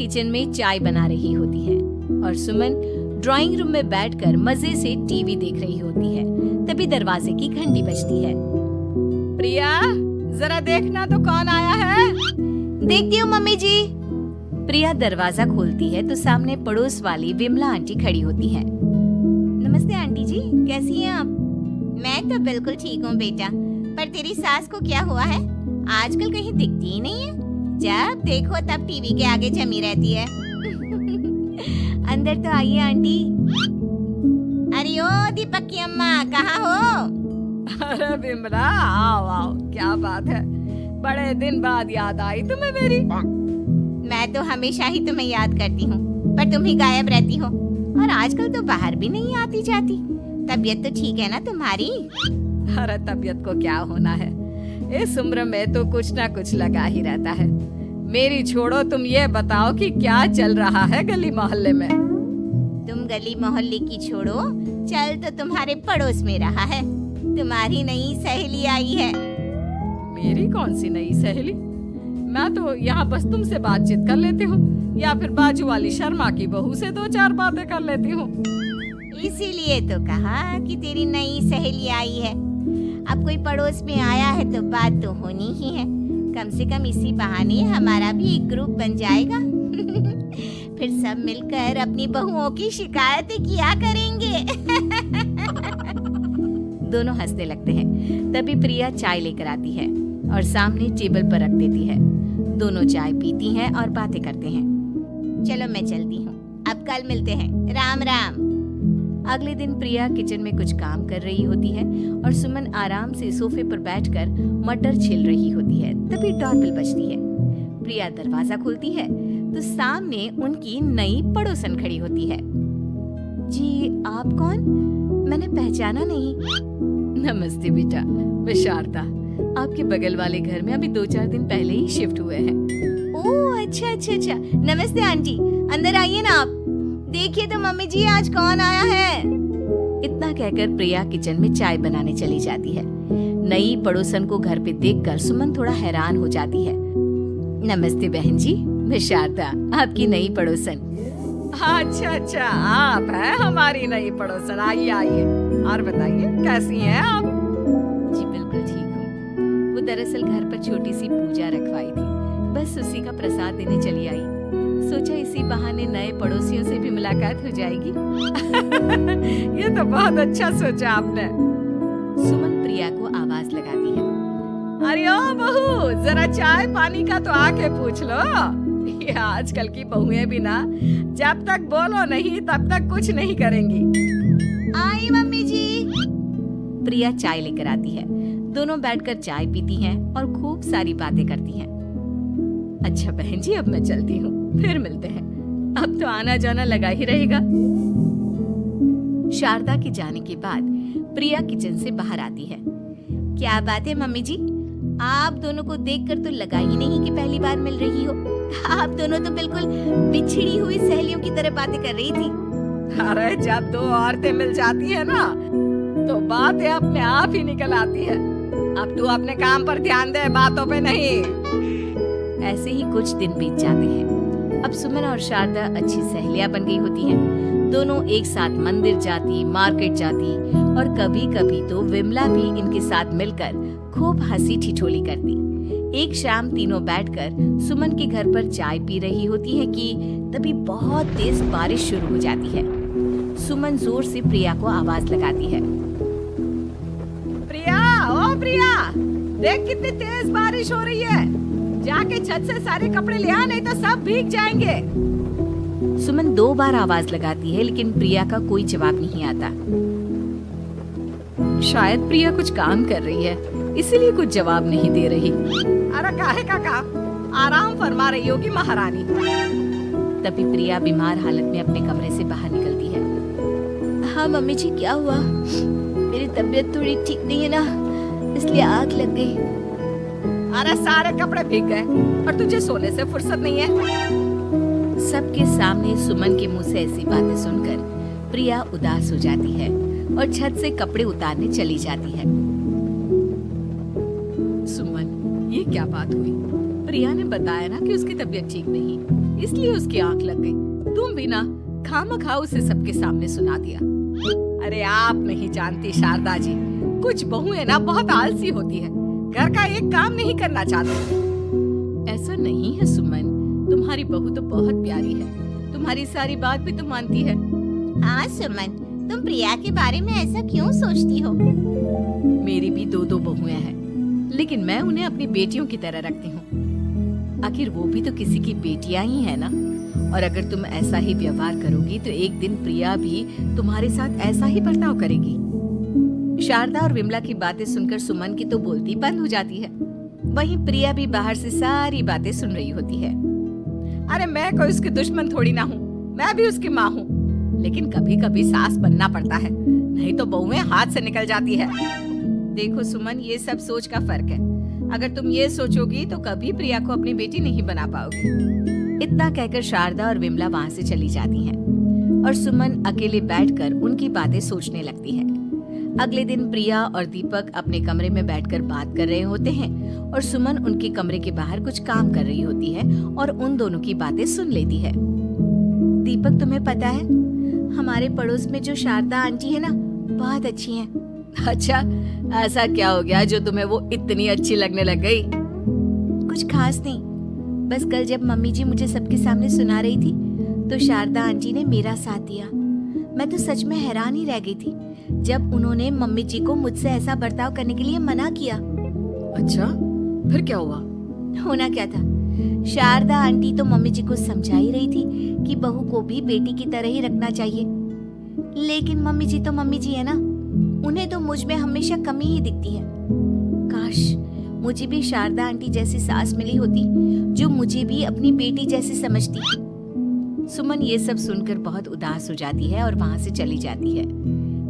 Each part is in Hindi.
किचन में चाय बना रही होती है और सुमन ड्राइंग रूम में बैठकर मजे से टीवी देख रही होती है। तभी दरवाजे की घंटी बजती है। प्रिया, जरा देखना तो कौन आया है। देखती हूँ मम्मी जी। प्रिया दरवाजा खोलती है तो सामने पड़ोस वाली विमला आंटी खड़ी होती है। नमस्ते आंटी जी, कैसी हैं आप? मैं तो बिल्कुल ठीक हूँ बेटा, पर तेरी सास को क्या हुआ है? आजकल कहीं दिखती ही नहीं है। जब देखो तब टीवी के आगे जमी रहती है। अंदर तो आइए आंटी। अरे ओ दीपक की अम्मा, कहाँ हो? अरे विमला, आओ आओ, क्या बात है, बड़े दिन बाद याद आई तुम्हें मेरी। मैं तो हमेशा ही तुम्हें याद करती हूँ, पर तुम ही गायब रहती हो और आजकल तो बाहर भी नहीं आती जाती। तबीयत तो ठीक है ना तुम्हारी? अरे तबीयत को क्या होना है, इस उम्र में तो कुछ ना कुछ लगा ही रहता है। मेरी छोड़ो, तुम ये बताओ कि क्या चल रहा है गली मोहल्ले में। तुम गली मोहल्ले की छोड़ो, चल तो तुम्हारे पड़ोस में रहा है। तुम्हारी नई सहेली आई है। मेरी कौन सी नई सहेली? मैं तो यहाँ बस तुमसे बातचीत कर लेती हूँ या फिर बाजू वाली शर्मा की बहू से 2-4 बातें कर लेती हूँ। इसीलिए तो कहा कि तेरी नई सहेली आई है। अब कोई पड़ोस में आया है तो बात तो होनी ही है। कम से कम इसी बहाने हमारा भी एक ग्रुप बन जाएगा। फिर सब मिलकर अपनी बहुओं की शिकायतें किया करेंगे। दोनों हंसने लगते हैं। तभी प्रिया चाय लेकर आती है और सामने टेबल पर रख देती है। दोनों चाय पीती हैं और बातें करते हैं। चलो मैं चलती हूँ, अब कल मिलते हैं। राम राम। अगले दिन प्रिया किचन में कुछ काम कर रही होती है और सुमन आराम से सोफे पर बैठकर मटर छिल रही होती है। तभी डोरबेल बजती है। प्रिया दरवाजा खोलती है तो सामने उनकी नई पड़ोसन खड़ी होती है। जी, आप कौन? मैंने पहचाना नहीं। नमस्ते बेटा, मैं शारदा, आपके बगल वाले घर में अभी 2-4 दिन पहले ही शिफ्ट हुए हैं। ओह अच्छा अच्छा अच्छा, नमस्ते आंटी, अंदर आइए ना आप। देखिए तो मम्मी जी, आज कौन आया है। इतना कहकर प्रिया किचन में चाय बनाने चली जाती है। नई पड़ोसन को घर पे देखकर सुमन थोड़ा हैरान हो जाती है। नमस्ते बहन जी, मैं शारदा, आपकी नई पड़ोसन। अच्छा अच्छा, आप हैं हमारी नई पड़ोसन। आइए आइए, और बताइए कैसी हैं आप? जी बिल्कुल ठीक हूँ। वो दरअसल घर पर छोटी सी पूजा रखवाई थी, बस उसी का प्रसाद देने चली आई। सोचा इसी बहाने नए पड़ोसियों से भी मुलाकात हो जाएगी। ये तो बहुत अच्छा सोचा आपने। सुमन प्रिया को आवाज लगाती है। अरे ओ बहू, जरा चाय पानी का तो आके पूछ लो। ये आजकल की बहुएं भी ना, जब तक बोलो नहीं तब तक कुछ नहीं करेंगी। आई मम्मी जी। प्रिया चाय लेकर आती है। दोनों बैठकर चाय पीती हैं और खूब सारी बातें करती हैं। अच्छा बहन जी, अब मैं चलती हूँ, फिर मिलते हैं। अब तो आना जाना लगा ही रहेगा। शारदा के जाने के बाद प्रिया किचन से बाहर आती है। क्या बात है मम्मी जी, आप दोनों को देखकर तो लगा ही नहीं कि पहली बार मिल रही हो। आप दोनों तो बिल्कुल बिछड़ी हुई सहेलियों की तरह बातें कर रही थी। अरे जब 2 औरतें मिल जाती है ना, तो बातें अपने आप ही निकल आती है। अब तू अपने काम पर ध्यान दे, बातों पे नहीं। ऐसे ही कुछ दिन बीत जाते हैं। अब सुमन और शारदा अच्छी सहेलियां बन गई होती हैं। दोनों एक साथ मंदिर जाती, मार्केट जाती और कभी कभी तो विमला भी इनके साथ मिलकर खूब हंसी ठिठोली करती। एक शाम तीनों बैठकर सुमन के घर पर चाय पी रही होती है कि तभी बहुत तेज बारिश शुरू हो जाती है। सुमन जोर से प्रिया को आवाज लगाती है। प्रिया, ओ प्रिया, देख कितनी तेज बारिश हो रही है। जाके छत से सारे कपड़े ले आ, नहीं तो सब भीग जाएंगे। सुमन 2 बार आवाज लगाती है लेकिन प्रिया का कोई जवाब नहीं आता। शायद प्रिया कुछ काम कर रही है, इसीलिए कुछ जवाब नहीं दे रही। अरे काहे का काम, आराम फरमा रही होगी महारानी। तभी प्रिया बीमार हालत में अपने कमरे से बाहर निकलती है। हाँ मम्मी जी, क्या हुआ? मेरी तबीयत थोड़ी ठीक नहीं है ना, इसलिए आग लग गई। अरे सारे कपड़े भीग गए और तुझे सोने से फुर्सत नहीं है। सबके सामने सुमन के मुंह से ऐसी बातें सुनकर प्रिया उदास हो जाती है और छत से कपड़े उतारने चली जाती है। सुमन, ये क्या बात हुई? प्रिया ने बताया ना कि उसकी तबीयत ठीक नहीं, इसलिए उसकी आंख लग गई। तुम भी ना खामखा उसे सबके सामने सुना दिया। अरे आप नहीं जानती शारदा जी, कुछ बहुएं ना बहुत आलसी होती है, घर का एक काम नहीं करना चाहती। ऐसा नहीं है सुमन, तुम्हारी बहू तो बहुत प्यारी है, तुम्हारी सारी बात भी तो मानती है। हाँ सुमन, तुम प्रिया के बारे में ऐसा क्यों सोचती हो? मेरी भी दो बहुएं हैं, लेकिन मैं उन्हें अपनी बेटियों की तरह रखती हूँ। आखिर वो भी तो किसी की बेटियां ही है ना। और अगर तुम ऐसा ही व्यवहार करोगी तो एक दिन प्रिया भी तुम्हारे साथ ऐसा ही बर्ताव करेगी। शारदा और विमला की बातें सुनकर सुमन की तो बोलती बंद हो जाती है। वहीं प्रिया भी बाहर से सारी बातें सुन रही होती है। अरे मैं कोई उसकी दुश्मन थोड़ी ना हूँ, मैं भी उसकी माँ हूँ, लेकिन कभी कभी सास बनना पड़ता है, नहीं तो बहुएं हाथ से निकल जाती है। देखो सुमन, ये सब सोच का फर्क है। अगर तुम ये सोचोगी तो कभी प्रिया को अपनी बेटी नहीं बना पाओगी। इतना कहकर शारदा और विमला वहाँ से चली जाती हैं और सुमन अकेले बैठकर उनकी बातें सोचने लगती है। अगले दिन प्रिया और दीपक अपने कमरे में बैठकर बात कर रहे होते हैं और सुमन उनके कमरे के बाहर कुछ काम कर रही होती है और उन दोनों की बातें सुन लेती है। दीपक, तुम्हें पता है हमारे पड़ोस में जो शारदा आंटी है ना, बहुत अच्छी हैं। अच्छा, ऐसा क्या हो गया जो तुम्हें वो इतनी अच्छी लगने लग गई? कुछ खास नहीं, बस कल जब मम्मी जी मुझे सबके सामने सुना रही थी तो शारदा आंटी ने मेरा साथ दिया। मैं तो सच में हैरान ही रह गई थी जब उन्होंने मम्मी जी को मुझसे ऐसा बर्ताव करने के लिए मना किया। अच्छा, फिर क्या हुआ? होना क्या था, शारदा आंटी तो मम्मी जी को समझा ही रही थी कि बहू को भी बेटी की तरह ही रखना चाहिए, लेकिन मम्मी जी तो मम्मी जी है ना, उन्हें तो मुझ में हमेशा कमी ही दिखती है। काश मुझे भी शारदा आंटी जैसी सास मिली होती जो मुझे भी अपनी बेटी जैसी समझती। सुमन ये सब सुनकर बहुत उदास हो जाती है और वहाँ से चली जाती है।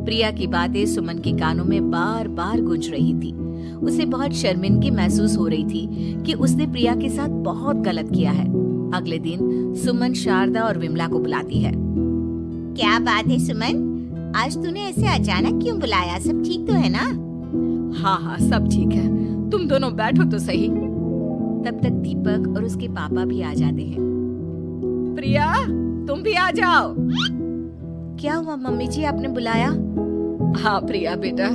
प्रिया की बातें सुमन के कानों में बार बार गूंज रही थी। उसे बहुत शर्मिंदगी महसूस हो रही थी कि उसने प्रिया के साथ बहुत गलत किया है। अगले दिन सुमन शारदा और विमला को बुलाती है। क्या बात है सुमन, आज तूने ऐसे अचानक क्यों बुलाया? सब ठीक तो है ना? हाँ, सब ठीक है, तुम दोनों बैठो तो सही। तब तक दीपक और उसके पापा भी आ जाते हैं। प्रिया, तुम भी आ जाओ। क्या हुआ मम्मी जी, आपने बुलाया? हाँ प्रिया बेटा,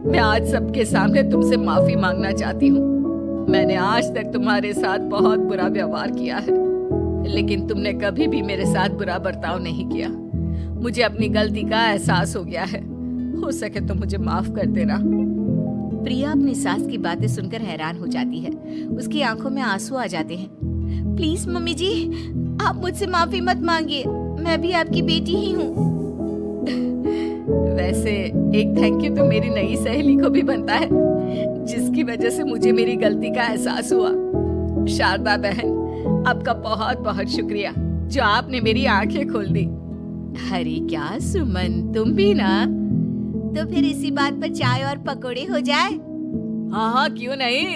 मैं आज सबके सामने तुमसे माफी मांगना चाहती हूँ। मैंने आज तक तुम्हारे साथ बहुत बुरा व्यवहार किया है, लेकिन तुमने कभी भी मेरे साथ बुरा बर्ताव नहीं किया। मुझे अपनी गलती का एहसास हो गया है, हो सके तो मुझे माफ कर देना। प्रिया अपनी सास की बातें सुनकर हैरान हो जाती है, उसकी आंखों में आंसू आ जाते हैं। प्लीज मम्मी जी, आप मुझसे माफी मत मांगिए, मैं भी आपकी बेटी ही हूँ। वैसे एक थैंक यू तो मेरी नई सहेली को भी बनता है, जिसकी वजह से मुझे मेरी गलती का एहसास हुआ। शारदा बहन, आपका बहुत बहुत शुक्रिया जो आपने मेरी आंखें खोल दी। अरे क्या सुमन, तुम भी ना? तो फिर इसी बात पर चाय और पकोड़े हो जाए? हाँ, क्यों नहीं।